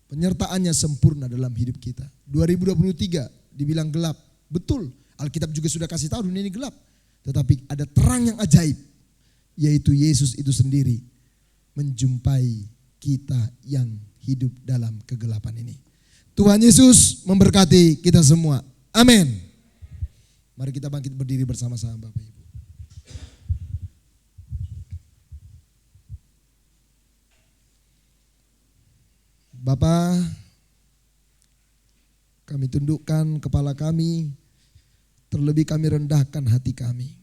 Penyertaannya sempurna dalam hidup kita. 2023 dibilang gelap. Betul, Alkitab juga sudah kasih tahu dunia ini gelap. Tetapi ada terang yang ajaib, yaitu Yesus itu sendiri menjumpai kita yang hidup dalam kegelapan ini. Tuhan Yesus memberkati kita semua. Amin. Mari kita bangkit berdiri bersama-sama Bapak Ibu. Bapa, kami tundukkan kepala kami, terlebih kami rendahkan hati kami.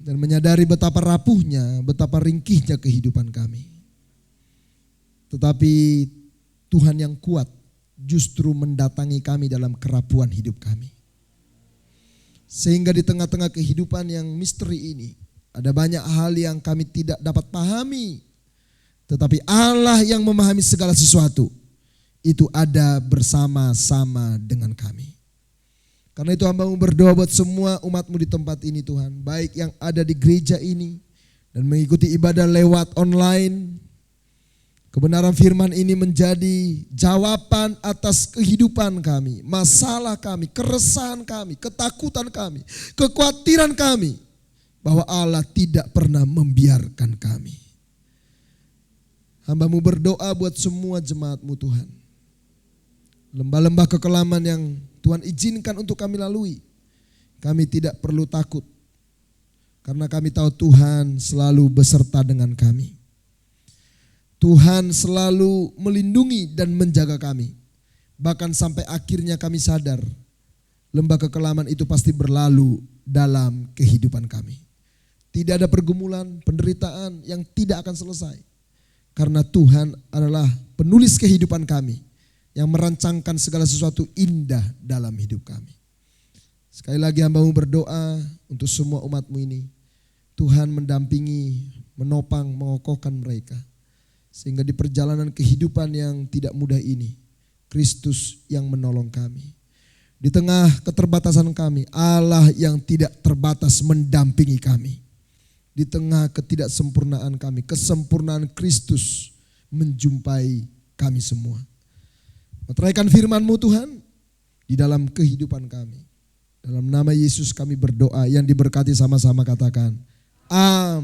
Dan menyadari betapa rapuhnya, betapa ringkihnya kehidupan kami. Tetapi Tuhan yang kuat justru mendatangi kami dalam kerapuhan hidup kami. Sehingga di tengah-tengah kehidupan yang misteri ini, ada banyak hal yang kami tidak dapat pahami. Tetapi Allah yang memahami segala sesuatu itu ada bersama-sama dengan kami. Karena itu hamba-Mu berdoa buat semua umat-Mu di tempat ini Tuhan. Baik yang ada di gereja ini dan mengikuti ibadah lewat online. Kebenaran firman ini menjadi jawaban atas kehidupan kami, masalah kami, keresahan kami, ketakutan kami, kekhawatiran kami. bahwa Allah tidak pernah membiarkan kami. Hamba-Mu berdoa buat semua jemaat-Mu Tuhan. Lembah-lembah kekelaman yang Tuhan izinkan untuk kami lalui, kami tidak perlu takut. Karena kami tahu Tuhan selalu beserta dengan kami. Tuhan selalu melindungi dan menjaga kami. Bahkan sampai akhirnya kami sadar, lembah kekelaman itu pasti berlalu dalam kehidupan kami. Tidak ada pergumulan, penderitaan yang tidak akan selesai. Karena Tuhan adalah penulis kehidupan kami yang merancangkan segala sesuatu indah dalam hidup kami. Sekali lagi hamba-Mu berdoa untuk semua umat-Mu ini. Tuhan mendampingi, menopang, mengokohkan mereka. Sehingga di perjalanan kehidupan yang tidak mudah ini, Kristus yang menolong kami. Di tengah keterbatasan kami, Allah yang tidak terbatas mendampingi kami. Di tengah ketidaksempurnaan kami, kesempurnaan Kristus menjumpai kami semua. Meteraikan firman-Mu Tuhan di dalam kehidupan kami. Dalam nama Yesus kami berdoa, yang diberkati sama-sama katakan amin.